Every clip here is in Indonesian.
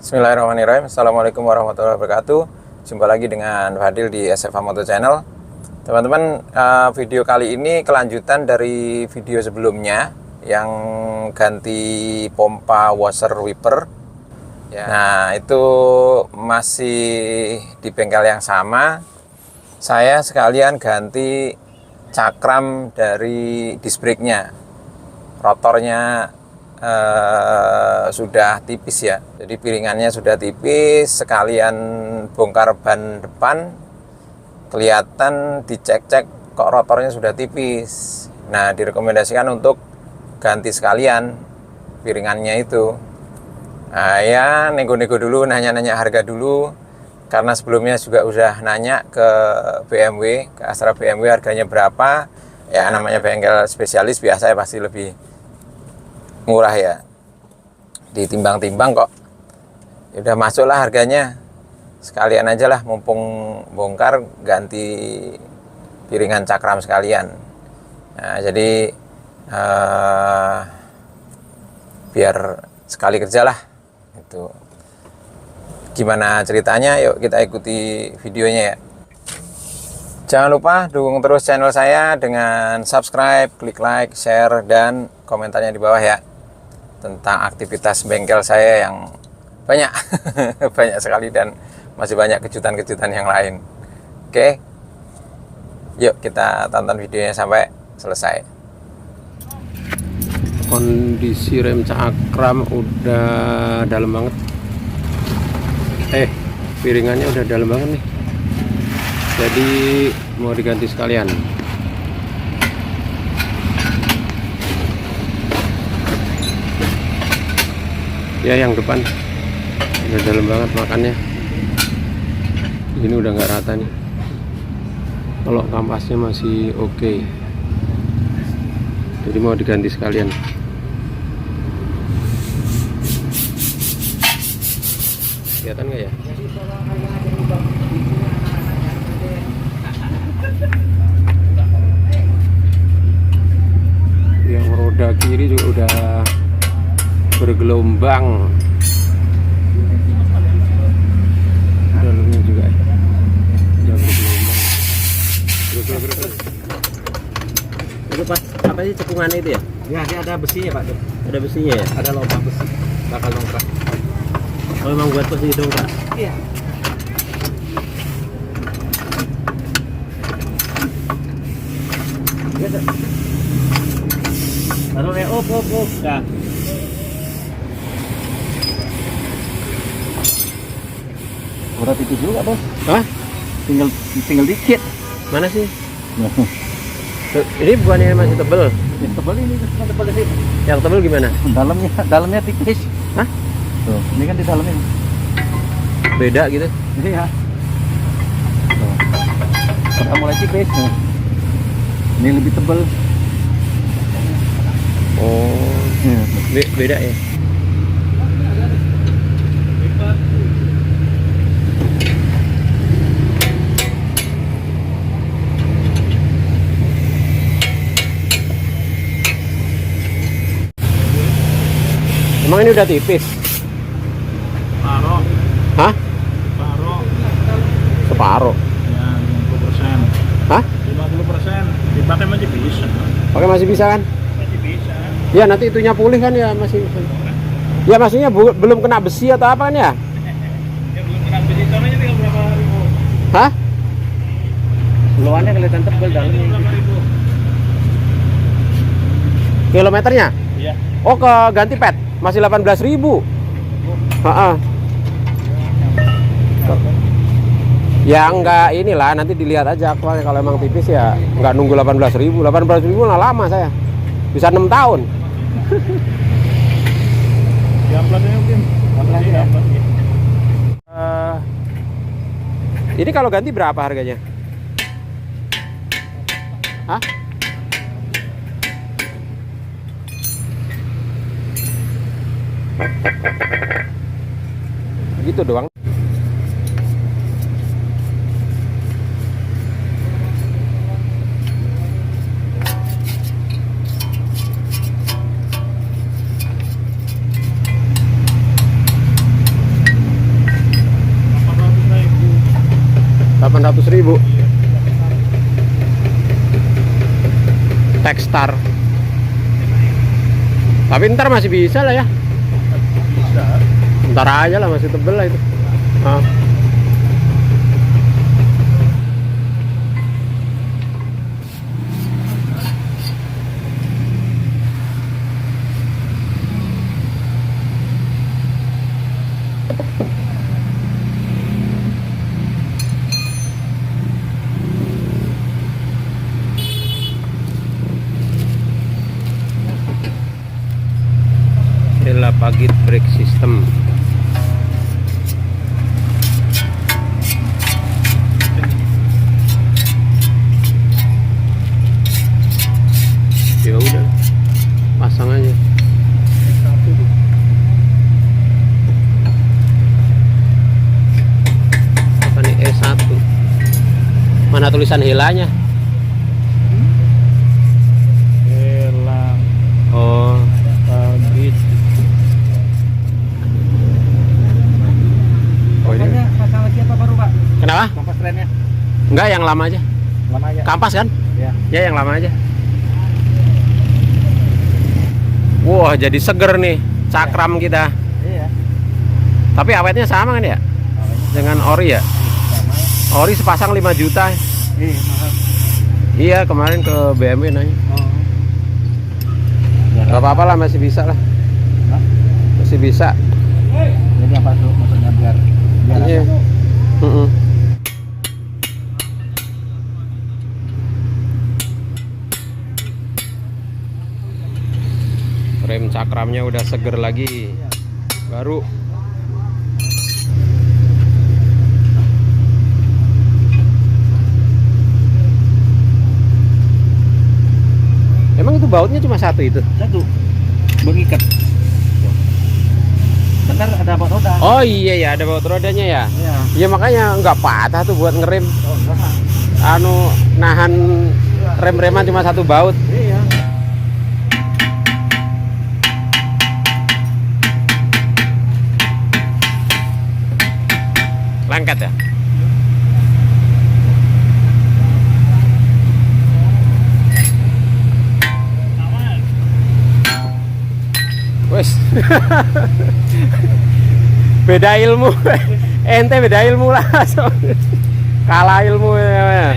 Bismillahirrahmanirrahim. Assalamualaikum warahmatullahi wabarakatuh. Jumpa lagi dengan Fadil di SFA Moto Channel. Teman-teman, video kali ini kelanjutan dari video sebelumnya yang ganti pompa washer wiper ya. Nah, itu masih di bengkel yang sama. Saya sekalian ganti cakram dari disc brake-nya. Rotornya sudah tipis ya, jadi piringannya sudah tipis, sekalian bongkar ban depan, kelihatan dicek-cek kok rotornya sudah tipis. Nah, direkomendasikan untuk ganti sekalian piringannya itu. Nah, ya nego-nego dulu, nanya-nanya harga dulu, karena sebelumnya juga udah nanya ke BMW, ke Astra BMW harganya berapa. Ya namanya bengkel spesialis biasa ya, pasti lebih murah ya, ditimbang-timbang kok. Ya udah, masuklah harganya, sekalian aja lah, mumpung bongkar ganti piringan cakram sekalian. Nah, jadi biar sekali kerja lah itu. Gimana ceritanya, yuk kita ikuti videonya ya. Jangan lupa dukung terus channel saya dengan subscribe, klik like, share, dan komentarnya di bawah ya, tentang aktivitas bengkel saya yang banyak banyak sekali, dan masih banyak kejutan-kejutan yang lain. Oke, yuk kita tonton videonya sampai selesai. Kondisi rem cakram udah dalam banget, piringannya udah dalam banget nih, jadi mau diganti sekalian. Ya, yang depan udah dalam banget makannya, ini udah nggak rata nih. Kalau kampasnya masih oke, jadi mau diganti sekalian. Kelihatan nggak ya? Yang roda kiri juga udah bergelombang, dalamnya juga udah bergelombang. Terus. Itu pas apa sih cekungannya itu ya? Ya, dia ada besinya Pak. Ada besinya ya? Ada lubang besi, bakal dongkrak. Oh, memang buat posisi dongkrak? Iya. Taruh ya, op. Nah. Udah tipis juga Bos. Hah? Tinggal dikit. Mana sih? Ini bukannya masih tebel? Yang tebal ini, cuma tebal di sini. Yang tebel gimana? Dalamnya tipis. Hah? Tuh, ini kan di dalamnya. Beda gitu? Iya. Tuh. Udah mulai tipis. Tuh. Ini lebih tebal. Oh, beda ya? Emang ini udah tipis? Separuh. Hah? Separuh? Ya, 50%. Hah? 50%. Dipakai masih bisa. Oke, masih bisa kan? Masih bisa. Ya, nanti itunya pulih kan ya, masih. Ya, maksudnya belum kena besi atau apa kan ya? Ya belum kena besi, soalnya tinggal berapa ribu. Hah? Luarnya kelihatan tebal, dalamnya berapa ribu. Kilometernya? Iya. Oh, ke ganti pet masih 18.000. Heeh. Ya enggak, inilah nanti dilihat aja aktualnya. Kalau emang tipis ya enggak nunggu 18.000. 18.000 lah lama saya. Bisa 6 tahun. Di amplasnya mungkin. Amplasnya ya. Ini kalau ganti berapa harganya? Hah? Gitu doang. 800.000. Tekstar. Tapi ntar masih bisa lah ya. Ntar aja lah, masih tebel lah itu. Nah. Inilah Pagid brake system. Ya udah, pasang aja. Apa nih E1? Mana tulisan helanya? Elang Oh, Pagid. oh ini. Pokoknya pasang lagi apa baru Pak? Kenapa? Kompas remnya Enggak, yang lama aja. lama aja. Kampas kan? Ya. Ya, yang lama aja. Wah, jadi seger nih cakram kita. Iya. Tapi awetnya sama kan ya? Dengan ori ya? Sama. Ori sepasang 5 juta. Iya, mahal. Iya, kemarin ke BMW nanya. Oh. Gak apa-apa lah, masih bisa lah. Hah? Masih bisa. Jadi apa tuh maksudnya biar Iya. Mm-mm. Rem cakramnya udah seger lagi. Baru. Emang itu bautnya cuma satu itu? satu mengikat. Bentar ada apa roda? Oh iya ya, ada baut rodanya ya. Iya. Ya makanya nggak patah tuh buat ngerem. Oh, enggak. Anu nahan rem-reman cuma satu baut. Iya. Lengket ya. Wes. Beda ilmu. Ente beda ilmu lah. Kalah ilmu ya.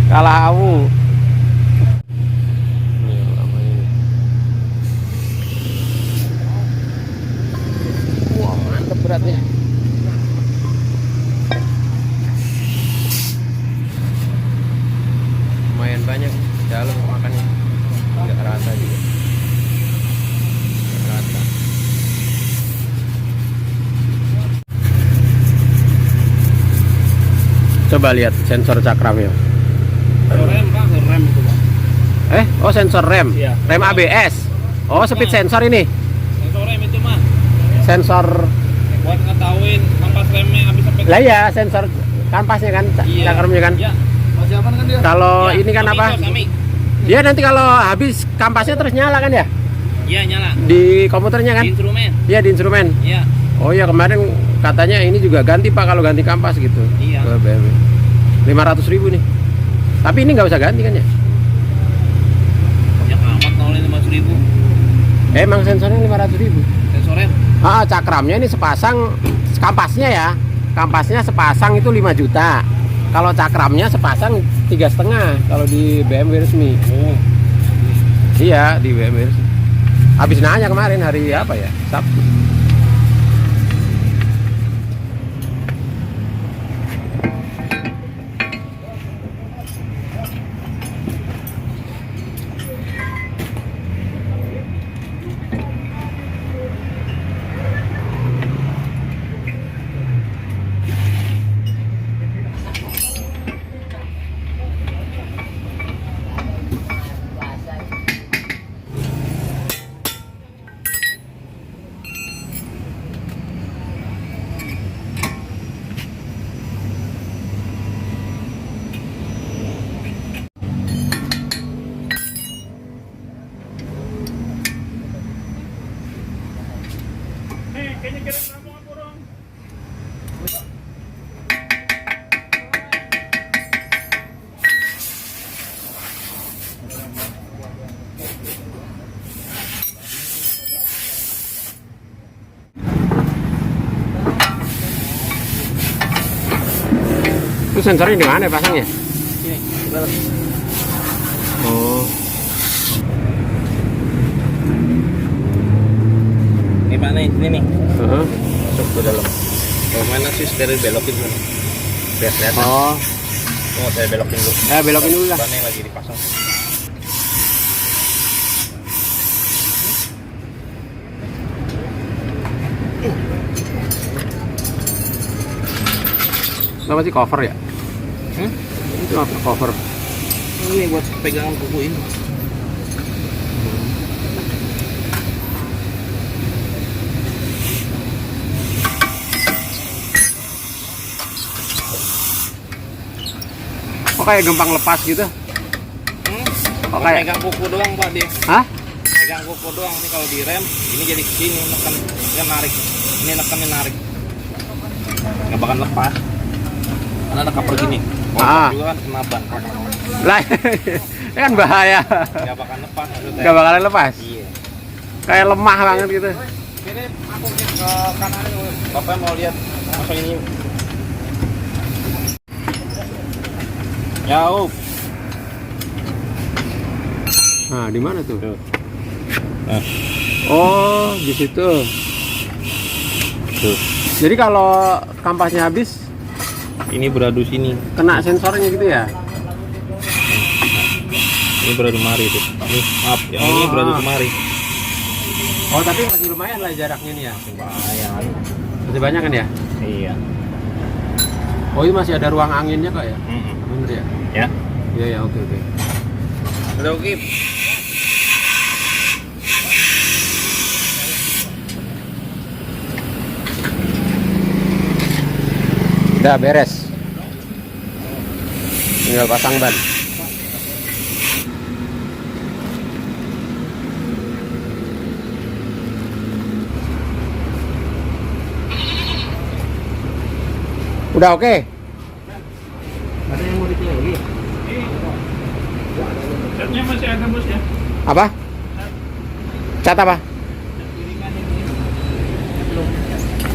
Kalah kamu. Ini lama ini. Wah, mantep beratnya. Lumayan banyak dalam makannya. Nggak rata juga. Nggak rata. Coba lihat sensor cakramnya. Rem Pak, rem itu Pak. Oh sensor rem. Iya. Rem ABS. Oh speed sensor ini. Sensor rem itu mah Sensor. buat ngetahuin kampas remnya habis sampai. Lah ya sensor kampasnya kan, cakramnya kan. Iya. Masih aman kan dia? Kalau Iya, ini kan Sami apa? itu, Sami. Dia nanti kalau habis kampasnya terus nyala kan ya? Iya, nyala. Di komputernya kan? Di instrumen. Iya di instrumen. Iya. Oh iya kemarin katanya ini juga ganti Pak kalau ganti kampas gitu. Iya. Ke BMW. 500.000 nih. Tapi ini nggak usah ganti kan ya? Ya amat nolin 500.000. Emang sensornya 500.000. Sensor rem. Cakramnya ini sepasang, kampasnya ya. Kampasnya sepasang itu 5 juta. Kalau cakramnya sepasang 3,5 kalau di BMW resmi. Oh. Iya di BMW resmi. Habis nanya kemarin hari apa ya? Sabtu. sensornya di mana pasangnya? Ini, belok. Oh. Ini mana ini nih? Heeh. Masuk ke dalam. Oh, mana sih dari belokin dulu. Biar kelihatan. Oh. Oh, saya belokin dulu. Belokin dulu lah. Bannya lagi dipasang. Apa sih cover ya? Itu apa cover? Ini buat pegangan kuku ini. Oh kayak gampang lepas gitu? Oh kayak Pegang kuku doang Pak dia. Hah? Pegang kuku doang. Ini kalau direm, ini jadi kesini neken, dia narik. Ini nekannya narik. Nggak bakal lepas. Karena ada cover gini. Kalau juga kan kena ban. Lah, ini kan bahaya. Nggak bakal lepas maksudnya. Gak bakalan lepas. Iya. Kayak lemah banget gitu. Ini aku ke kanan ini. Bapak mau lihat masuk ini. Jauh. Nah, di mana tuh? Nah. Oh, di situ. Tuh. Jadi kalau kampasnya habis, Ini beradu sini. kena sensornya gitu ya? Ini beradu mari tuh. Ini maaf, yang ini Oh. beradu kemari. Oh, tapi masih lumayan lah jaraknya nih ya. Lumayan. Masih banyak kan ya? Iya. Oh, ini masih ada ruang anginnya kok ya? Mm-mm. Bener ya? Ya. Iya, ya, oke. Udah oke. Udah beres. Tinggal pasang ban. Udah oke? Ada yang mau dipilih? Catnya masih ada bos ya? Apa? Cat apa?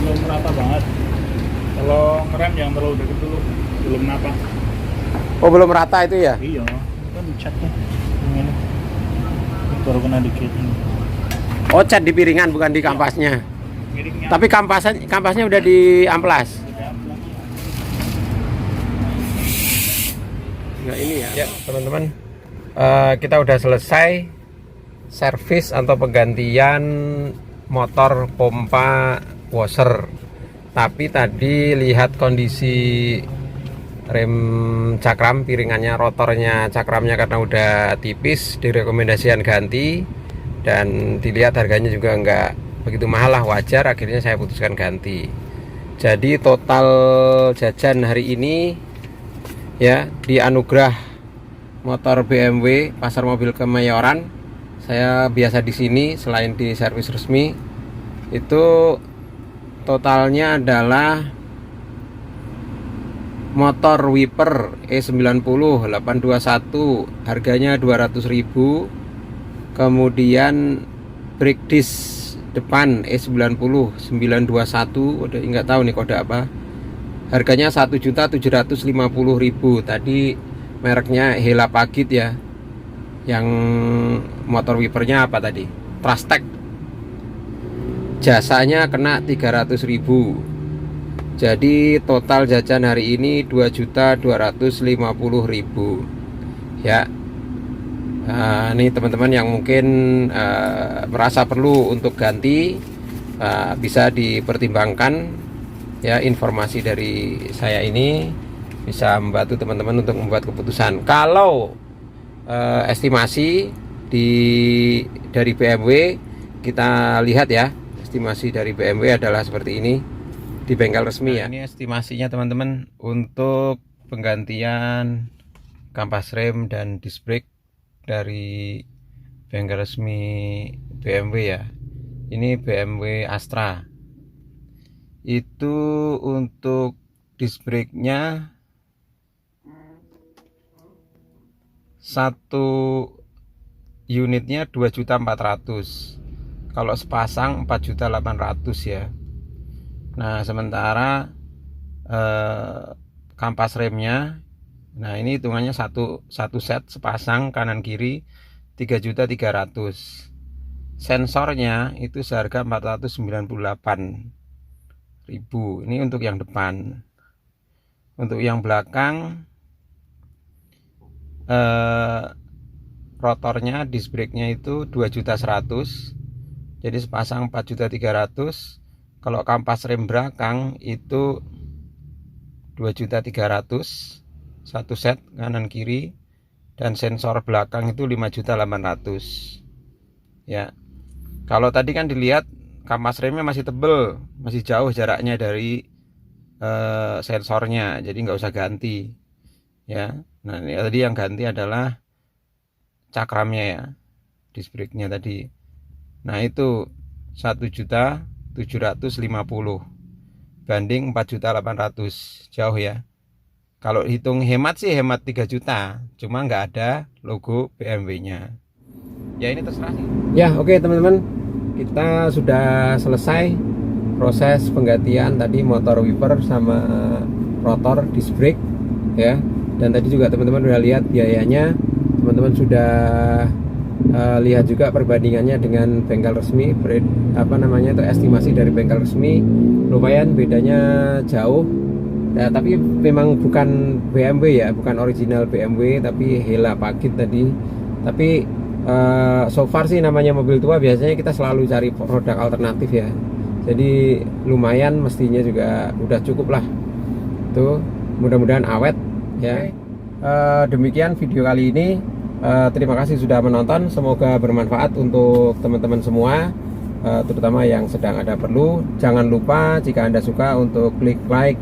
Belum rata banget. Kalau ngerem yang terlalu deket dulu, belum napa. Oh, belum rata itu ya? Iya, kan catnya ini baru kena dikit ini. Oh, cat di piringan bukan di kampasnya. Miringnya Tapi kampasnya udah diamplas. Ya ini ya, teman-teman. Kita udah selesai servis atau penggantian motor pompa washer. Tapi tadi lihat kondisi rem cakram, piringannya, rotornya, cakramnya karena udah tipis, direkomendasikan ganti. Dan dilihat harganya juga nggak begitu mahal lah, wajar. Akhirnya saya putuskan ganti. Jadi total jajan hari ini ya di Anugrah Motor BMW Pasar Mobil Kemayoran. Saya biasa di sini selain di servis resmi. Itu totalnya adalah motor wiper E90 821 harganya 200.000. Kemudian brake disc depan E90 921, udah nggak tahu nih kode apa. Harganya 1.750.000. Tadi mereknya Hela Pagit ya. Yang motor wipernya apa tadi? Trastec. Jasanya kena 300.000. Jadi total jajan hari ini 2.250.000 ya. Ini teman-teman yang mungkin merasa perlu untuk ganti, bisa dipertimbangkan ya. Informasi dari saya ini bisa membantu teman-teman untuk membuat keputusan. Kalau estimasi dari BMW, kita lihat ya, estimasi dari BMW adalah seperti ini di bengkel resmi ya. Ini estimasinya teman-teman untuk penggantian kampas rem dan disc brake dari bengkel resmi BMW ya. Ini BMW Astra. Itu untuk disc brake-nya satu unitnya 2.400.000. Kalau sepasang 4.800.000 ya. Nah, sementara kampas remnya. Nah ini hitungannya satu set sepasang kanan kiri 3.300.000. Sensornya itu seharga 498.000. Ini untuk yang depan. Untuk yang belakang rotornya, disc brake-nya itu 2.100.000. Jadi sepasang 4.300.000. Kalau kampas rem belakang itu 2.300.000 satu set kanan kiri, dan sensor belakang itu 5.800.000. Ya. Kalau tadi kan dilihat kampas remnya masih tebel, masih jauh jaraknya dari sensornya, jadi nggak usah ganti. Ya. Nah, ini tadi yang ganti adalah cakramnya ya, disc brake-nya tadi. Nah itu 1.750.000 banding 4.800.000, jauh ya. Kalau hitung hemat sih hemat 3 juta, cuma nggak ada logo BMW-nya. Ya ini terserah sih. Ya oke teman-teman, kita sudah selesai proses penggantian tadi motor wiper sama rotor disc brake ya. Dan tadi juga teman-teman udah lihat biayanya, teman-teman sudah lihat juga perbandingannya dengan bengkel resmi, itu estimasi dari bengkel resmi, lumayan bedanya jauh. Nah, tapi memang bukan BMW ya, bukan original BMW, tapi Hella Pagid tadi. Tapi so far sih namanya mobil tua biasanya kita selalu cari produk alternatif ya. Jadi lumayan, mestinya juga udah cukup lah. Tuh, mudah-mudahan awet ya. Demikian video kali ini. Terima kasih sudah menonton, semoga bermanfaat untuk teman-teman semua, terutama yang sedang ada perlu. Jangan lupa jika Anda suka untuk klik like,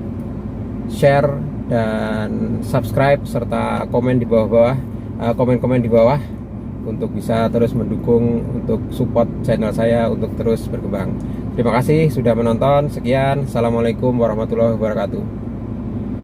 share, dan subscribe, serta komen di bawah-bawah, komen-komen di bawah untuk bisa terus mendukung, untuk support channel saya untuk terus berkembang. Terima kasih sudah menonton. Sekian, assalamualaikum warahmatullahi wabarakatuh.